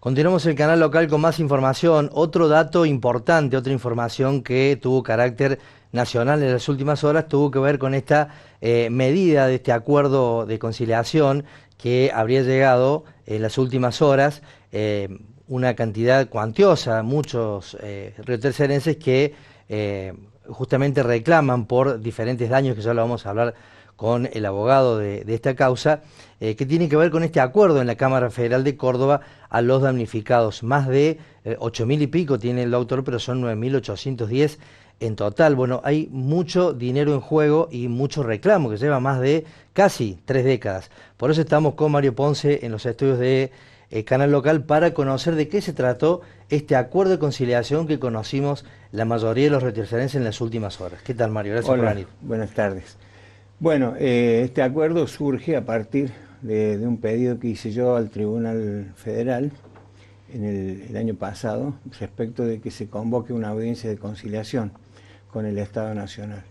Continuamos el canal local con más información. Otro dato importante, otra información que tuvo carácter nacional en las últimas horas, tuvo que ver con esta medida de este acuerdo de conciliación que habría llegado en las últimas horas, una cantidad cuantiosa, muchos riotercerenses que justamente reclaman por diferentes daños, que ya lo vamos a hablar con el abogado de esta causa, que tiene que ver con este acuerdo en la Cámara Federal de Córdoba a los damnificados. Más de 8.000 y pico tiene el autor, pero son 9.810 en total. Bueno, hay mucho dinero en juego y mucho reclamo, que lleva más de casi 3 décadas. Por eso estamos con Mario Ponce en los estudios de Canal Local para conocer de qué se trató este acuerdo de conciliación que conocimos la mayoría de los riotercerenses en las últimas horas. ¿Qué tal, Mario? Gracias por venir. Buenas tardes. Bueno, este acuerdo surge a partir de un pedido que hice yo al Tribunal Federal en el año pasado respecto de que se convoque una audiencia de conciliación con el Estado Nacional.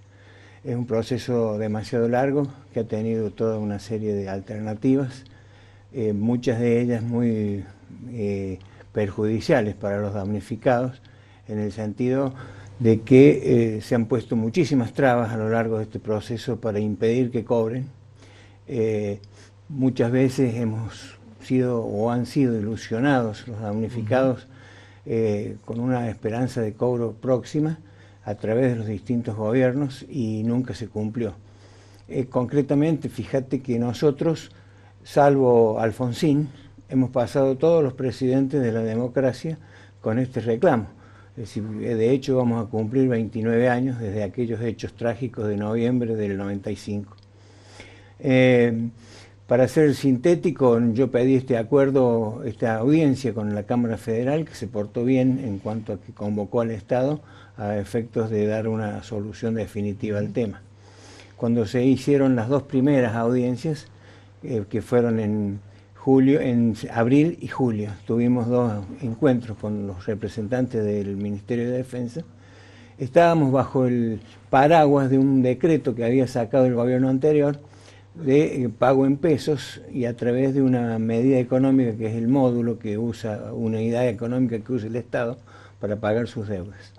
Es un proceso demasiado largo que ha tenido toda una serie de alternativas, muchas de ellas muy perjudiciales para los damnificados, en el sentido de que se han puesto muchísimas trabas a lo largo de este proceso para impedir que cobren. Muchas veces hemos sido o han sido ilusionados los damnificados con una esperanza de cobro próxima a través de los distintos gobiernos y nunca se cumplió. Concretamente, fíjate que nosotros, salvo Alfonsín, hemos pasado todos los presidentes de la democracia con este reclamo. Es decir, de hecho vamos a cumplir 29 años desde aquellos hechos trágicos de noviembre del 95. Para ser sintético, yo pedí este acuerdo, esta audiencia con la Cámara Federal, que se portó bien en cuanto a que convocó al Estado a efectos de dar una solución definitiva al tema. Cuando se hicieron las dos primeras audiencias, que fueron en abril y julio, tuvimos dos encuentros con los representantes del Ministerio de Defensa. Estábamos bajo el paraguas de un decreto que había sacado el gobierno anterior de pago en pesos y a través de una medida económica que es el módulo que usa, una unidad económica que usa el Estado para pagar sus deudas.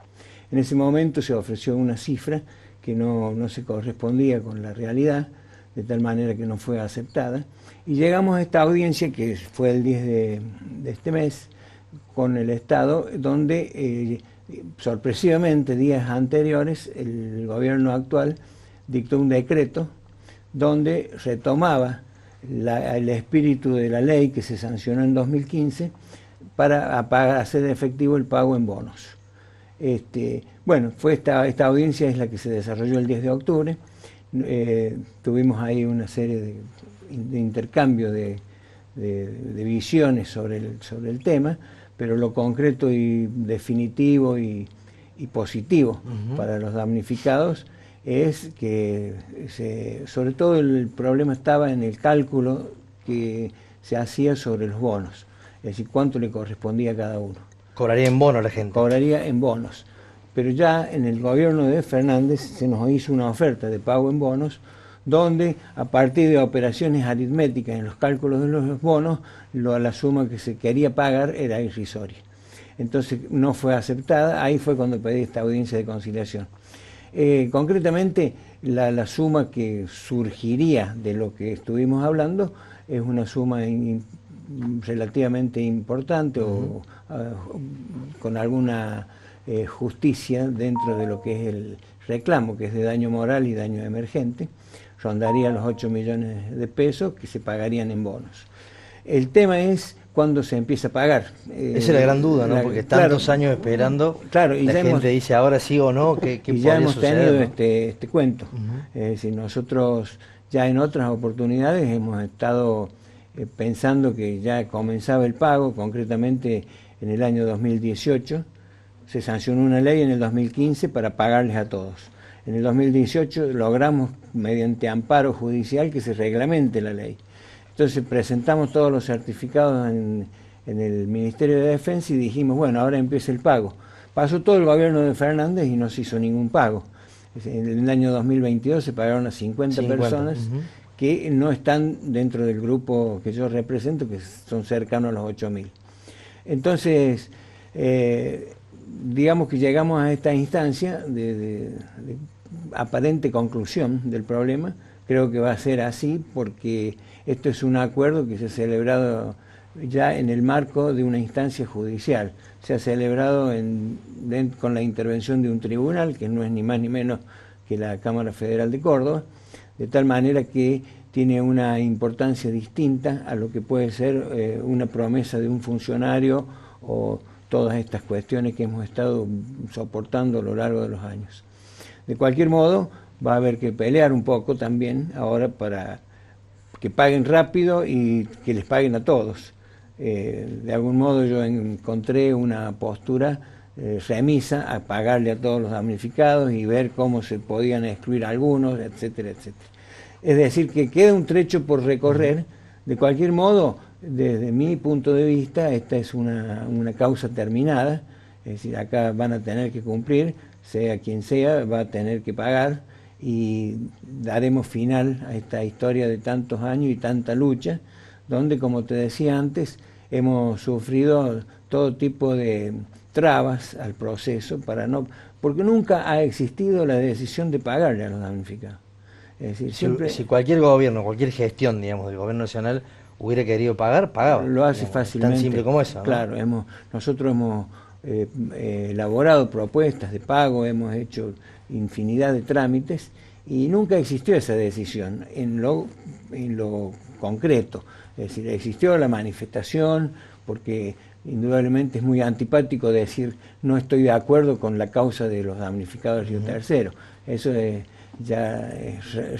En ese momento se ofreció una cifra que no se correspondía con la realidad, de tal manera que no fue aceptada. Y llegamos a esta audiencia, que fue el 10 de este mes, con el Estado, donde sorpresivamente, días anteriores, el gobierno actual dictó un decreto donde retomaba el espíritu de la ley que se sancionó en 2015 para hacer efectivo el pago en bonos. Bueno, esta audiencia es la que se desarrolló el 10 de octubre. Tuvimos ahí una serie de intercambio de visiones sobre el tema, pero lo concreto y definitivo y positivo para los damnificados es que sobre todo el problema estaba en el cálculo que se hacía sobre los bonos, es decir, cuánto le correspondía a cada uno. ¿Cobraría en bono la gente? Cobraría en bonos. Pero ya en el gobierno de Fernández se nos hizo una oferta de pago en bonos, donde a partir de operaciones aritméticas en los cálculos de los bonos, la suma que se quería pagar era irrisoria. Entonces no fue aceptada, ahí fue cuando pedí esta audiencia de conciliación. Concretamente, la suma que surgiría de lo que estuvimos hablando es una suma relativamente importante o con alguna justicia dentro de lo que es el reclamo, que es de daño moral y daño emergente. Rondaría los 8 millones de pesos que se pagarían en bonos. El tema es cuándo se empieza a pagar. Esa es la gran duda, ¿no? Porque tantos años esperando, claro, y la gente dice ahora sí o no, ¿qué y ya hemos tenido, ¿no? este cuento. Es decir, nosotros ya en otras oportunidades hemos estado pensando que ya comenzaba el pago, concretamente en el año 2018, se sancionó una ley en el 2015 para pagarles a todos. En el 2018 logramos, mediante amparo judicial, que se reglamente la ley. Entonces presentamos todos los certificados en el Ministerio de Defensa y dijimos, bueno, ahora empieza el pago. Pasó todo el gobierno de Fernández y no se hizo ningún pago. En el año 2022 se pagaron a 50 personas que no están dentro del grupo que yo represento, que son cercanos a los 8.000. Entonces, digamos que llegamos a esta instancia de aparente conclusión del problema. Creo que va a ser así porque esto es un acuerdo que se ha celebrado ya en el marco de una instancia judicial. Se ha celebrado con la intervención de un tribunal, que no es ni más ni menos que la Cámara Federal de Córdoba, de tal manera que tiene una importancia distinta a lo que puede ser una promesa de un funcionario o todas estas cuestiones que hemos estado soportando a lo largo de los años. De cualquier modo, va a haber que pelear un poco también ahora para que paguen rápido y que les paguen a todos. De algún modo yo encontré una postura remisa a pagarle a todos los damnificados y ver cómo se podían excluir algunos, etcétera, etcétera. Es decir, que queda un trecho por recorrer. De cualquier modo, desde mi punto de vista, esta es una causa terminada, es decir, acá van a tener que cumplir, sea quien sea, va a tener que pagar, y daremos final a esta historia de tantos años y tanta lucha, donde, como te decía antes, hemos sufrido todo tipo de trabas al proceso, porque nunca ha existido la decisión de pagarle a los damnificados. Es decir, siempre, si cualquier gobierno, cuelquier gestión, digamos, del gobierno nacional hubiera querido pagar, pagaba. Lo hace fácilmente. Tan simple como eso, ¿no? Claro, nosotros hemos elaborado propuestas de pago, hemos hecho infinidad de trámites y nunca existió esa decisión en lo concreto. Es decir, existió la manifestación, porque indudablemente es muy antipático decir no estoy de acuerdo con la causa de los damnificados del Río Tercero. Eso ya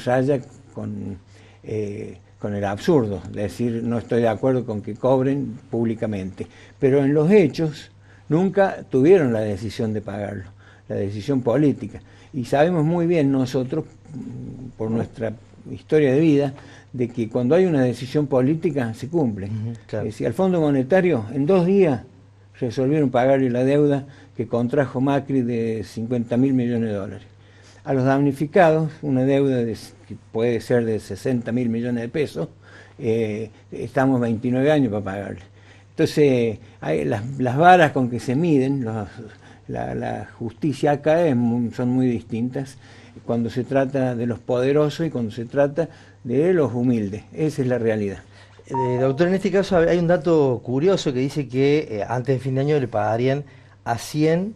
raya con el absurdo, decir no estoy de acuerdo con que cobren públicamente. Pero en los hechos nunca tuvieron la decisión de pagarlo, la decisión política. Y sabemos muy bien nosotros, por nuestra historia de vida, de que cuando hay una decisión política se cumple. Claro. Es decir, al Fondo Monetario en 2 días resolvieron pagarle la deuda que contrajo Macri de 50.000 millones de dólares. A los damnificados, una deuda que puede ser de 60.000 millones de pesos, estamos 29 años para pagarle. Entonces, las varas con que se miden, la justicia acá son muy distintas cuando se trata de los poderosos y cuando se trata de los humildes. Esa es la realidad. Doctor, en este caso hay un dato curioso que dice que antes de fin de año le pagarían a 100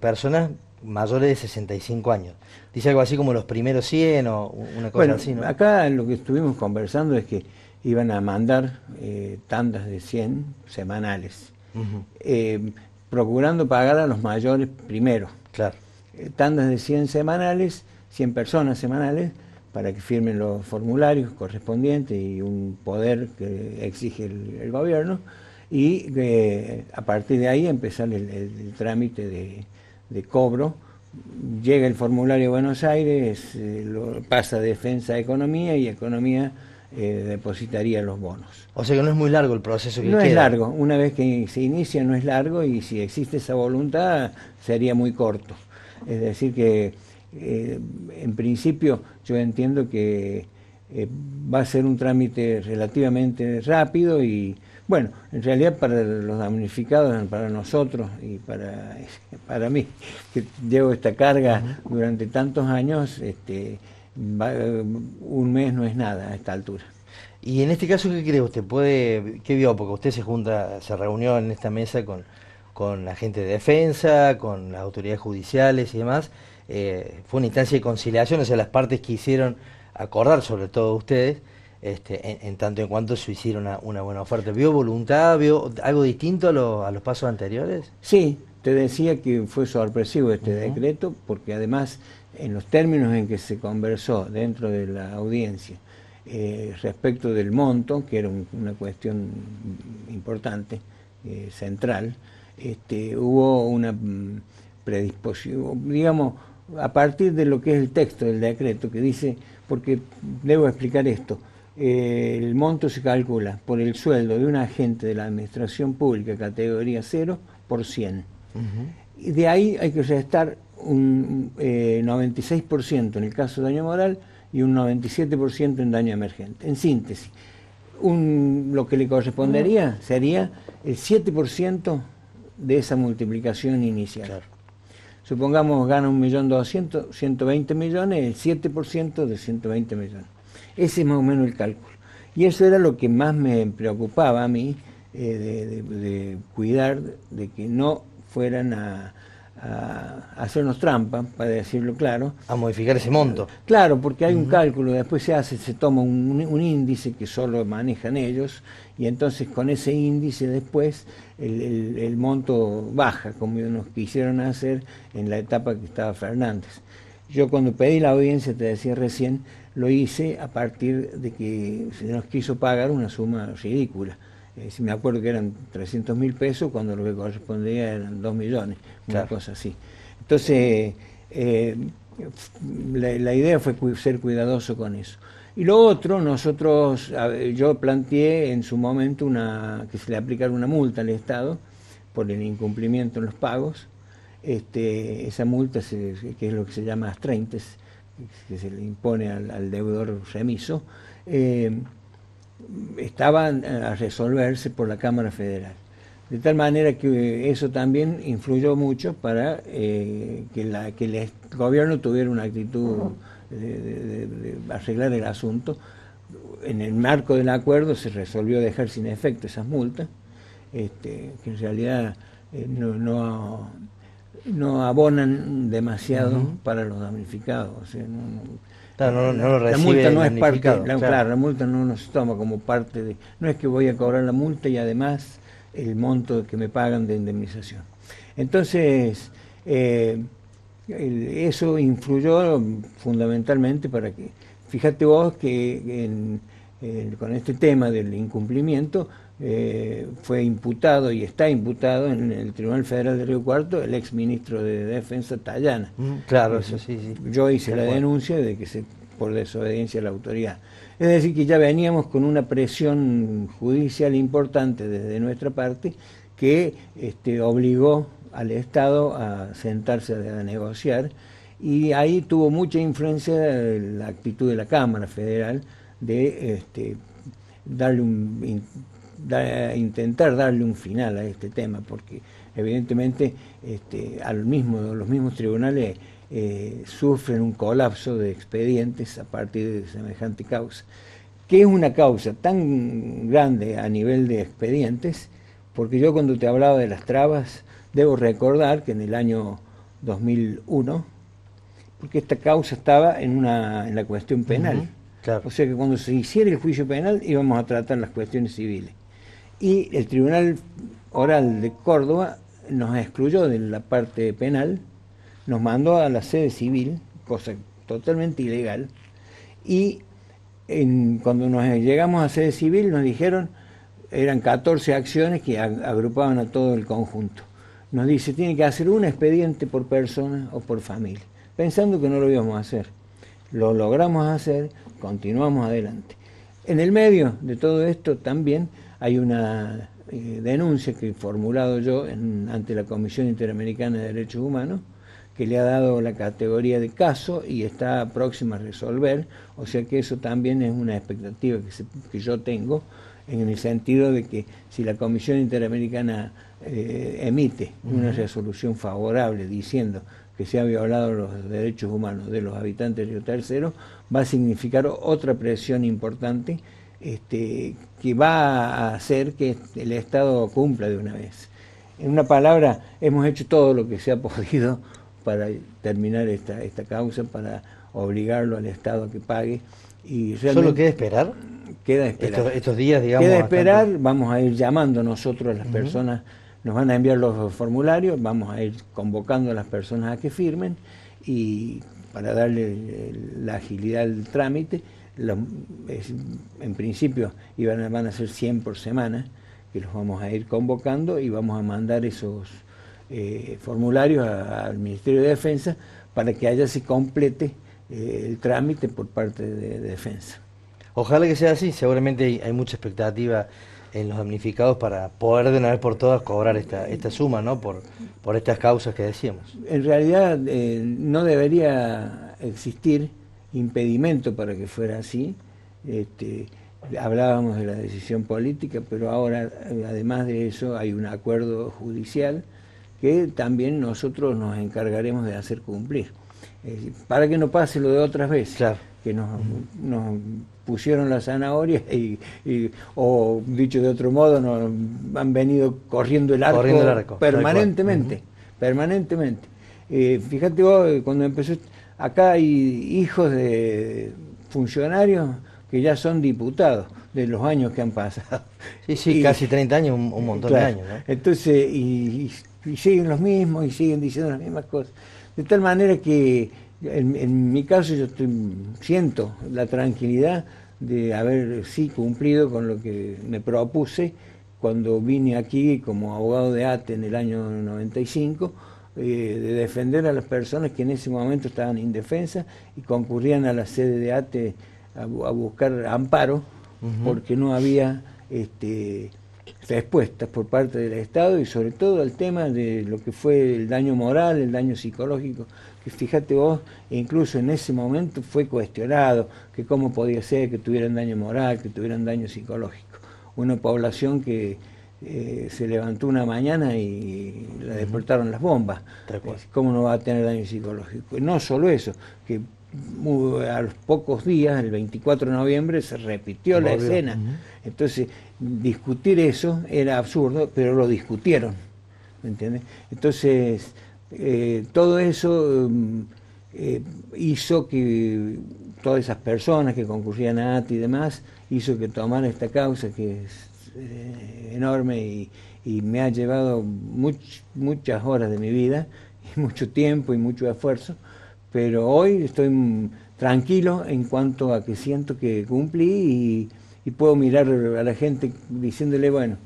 personas mayores de 65 años. Dice algo así como los primeros 100 o una cosa así, ¿no? Acá lo que estuvimos conversando es que iban a mandar tandas de 100 semanales, procurando pagar a los mayores primero. Claro. Tandas de 100 semanales, 100 personas semanales, para que firmen los formularios correspondientes y un poder que exige el gobierno, y a partir de ahí empezar el trámite de cobro. Llega el formulario a Buenos Aires, lo pasa a Defensa de Economía y Economía depositaría los bonos. O sea que no es muy largo el proceso que no queda. Es largo, una vez que se inicia no es largo, y si existe esa voluntad sería muy corto. Es decir que en principio yo entiendo que va a ser un trámite relativamente rápido y bueno, en realidad para los damnificados, para nosotros y para mí, que llevo esta carga durante tantos años, un mes no es nada a esta altura. Y en este caso, ¿qué cree usted? ¿Qué vio? Porque usted se reunió en esta mesa con la gente de defensa, con las autoridades judiciales y demás. Fue una instancia de conciliación, o sea, las partes quisieron acordar, sobre todo ustedes, en tanto en cuanto se hiciera una buena oferta. ¿Vio voluntad? ¿Vio algo distinto a los pasos anteriores? Sí, te decía que fue sorpresivo este decreto, porque además en los términos en que se conversó dentro de la audiencia respecto del monto, que era una cuestión importante, central, hubo una predisposición, digamos, a partir de lo que es el texto del decreto, que dice, porque debo explicar esto, el monto se calcula por el sueldo de un agente de la administración pública categoría 0 por 100. Y de ahí hay que restar un 96% en el caso de daño moral y un 97% en daño emergente. En síntesis, lo que le correspondería sería el 7% de esa multiplicación inicial. Claro. Supongamos gana 1.200.000, 120 millones, el 7% de 120 millones. Ese es más o menos el cálculo. Y eso era lo que más me preocupaba a mí, de cuidar de que no fueran a hacernos trampa, para decirlo claro. A modificar ese monto. Claro, porque hay un cálculo, después se toma un índice que solo manejan ellos, y entonces con ese índice después el monto baja, como nos quisieron hacer en la etapa que estaba Fernández. Yo cuando pedí la audiencia, te decía recién, lo hice a partir de que se nos quiso pagar una suma ridícula. Si me acuerdo que eran 300.000 pesos, cuando lo que correspondía eran 2 millones, una cosa así. Entonces, la idea fue ser cuidadoso con eso. Y lo otro, yo planteé en su momento que se le aplicara una multa al Estado por el incumplimiento en los pagos. Esa multa, que es lo que se llama astreintes, que se le impone al deudor remiso, estaban a resolverse por la Cámara Federal. De tal manera que eso también influyó mucho para que el gobierno tuviera una actitud de arreglar el asunto. En el marco del acuerdo se resolvió dejar sin efecto esas multas, que en realidad no abonan demasiado para los damnificados. O sea, claro, no lo recibe la multa no es parte, claro. la multa no se toma como parte de, no es que voy a cobrar la multa y además el monto que me pagan de indemnización. Entonces, eso influyó fundamentalmente para que, fíjate vos que con este tema del incumplimiento fue imputado y está imputado en el Tribunal Federal de Río Cuarto el ex ministro de Defensa, Tallana. Claro, eso sí. Yo hice la denuncia de que por desobediencia a la autoridad. Es decir, que ya veníamos con una presión judicial importante desde nuestra parte que obligó al Estado a sentarse a negociar, y ahí tuvo mucha influencia la actitud de la Cámara Federal de intentar darle un final a este tema, porque evidentemente los mismos tribunales sufren un colapso de expedientes a partir de semejante causa, que es una causa tan grande a nivel de expedientes, porque yo cuando te hablaba de las trabas, debo recordar que en el año 2001, porque esta causa estaba en la cuestión penal, claro. O sea que cuando se hiciera el juicio penal íbamos a tratar las cuestiones civiles. Y el Tribunal Oral de Córdoba nos excluyó de la parte penal, nos mandó a la sede civil, cosa totalmente ilegal, y cuando nos llegamos a sede civil nos dijeron, eran 14 acciones que agrupaban a todo el conjunto. Nos dice, tiene que hacer un expediente por persona o por familia, pensando que no lo íbamos a hacer. Lo logramos hacer, continuamos adelante. En el medio de todo esto también hay una denuncia que he formulado yo ante la Comisión Interamericana de Derechos Humanos, que le ha dado la categoría de caso y está próxima a resolver, o sea que eso también es una expectativa que yo tengo, en el sentido de que si la Comisión Interamericana emite una resolución favorable diciendo que se han violado los derechos humanos de los habitantes de Río Tercero, va a significar otra presión importante que va a hacer que el Estado cumpla de una vez. En una palabra, hemos hecho todo lo que se ha podido para terminar esta causa, para obligarlo al Estado a que pague. Y ¿Solo queda esperar? Queda esperar. Estos días, digamos. Queda esperar, vamos a ir llamando nosotros a las personas, nos van a enviar los formularios, vamos a ir convocando a las personas a que firmen, y para darle la agilidad del trámite, en principio van a ser 100 por semana, que los vamos a ir convocando y vamos a mandar esos formularios al Ministerio de Defensa para que allá se complete el trámite por parte de Defensa. Ojalá que sea así, seguramente hay mucha expectativa en los damnificados para poder de una vez por todas cobrar esta suma, ¿no? Por estas causas que decíamos. En realidad no debería existir impedimento para que fuera así. hablábamos de la decisión política, pero ahora, además de eso, hay un acuerdo judicial que también nosotros nos encargaremos de hacer cumplir, para que no pase lo de otras veces, Claro. que nos pusieron la zanahoria o dicho de otro modo, nos han venido corriendo el arco permanentemente, permanentemente. Fíjate vos, cuando empezó, acá hay hijos de funcionarios que ya son diputados, de los años que han pasado. Sí, sí, casi 30 años, un montón de años, ¿no? Entonces, y siguen los mismos y siguen diciendo las mismas cosas. De tal manera que, en mi caso, yo siento la tranquilidad de haber sí cumplido con lo que me propuse cuando vine aquí como abogado de ATE en el año 95, de defender a las personas que en ese momento estaban indefensas y concurrían a la sede de ATE a buscar amparo, porque no había respuestas por parte del Estado, y sobre todo el tema de lo que fue el daño moral, el daño psicológico, que fíjate vos, incluso en ese momento fue cuestionado, que cómo podía ser que tuvieran daño moral, que tuvieran daño psicológico. Una población que se levantó una mañana y la despertaron las bombas. ¿Cómo no va a tener daño psicológico? No solo eso, que a los pocos días, el 24 de noviembre, se repitió la escena. Entonces, discutir eso era absurdo, pero lo discutieron, ¿me entiendes? Entonces, todo eso hizo que todas esas personas que concurrían a ATE y demás, hizo que tomara esta causa, que es enorme y me ha llevado muchas horas de mi vida, y mucho tiempo y mucho esfuerzo, pero hoy estoy tranquilo en cuanto a que siento que cumplí y puedo mirar a la gente diciéndole, bueno,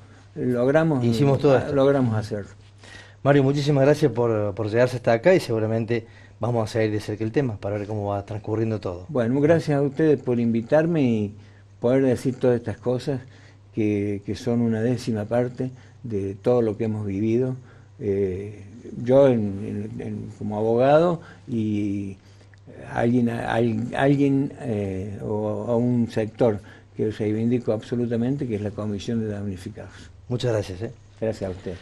hicimos todo esto. Logramos hacerlo. Mario, muchísimas gracias por llegarse hasta acá, y seguramente vamos a seguir de cerca el tema para ver cómo va transcurriendo todo. Bueno, gracias a ustedes por invitarme y poder decir todas estas cosas que son una décima parte de todo lo que hemos vivido. Yo como abogado y alguien o a un sector que reivindico absolutamente, que es la Comisión de Damnificados. Muchas gracias. Gracias a usted.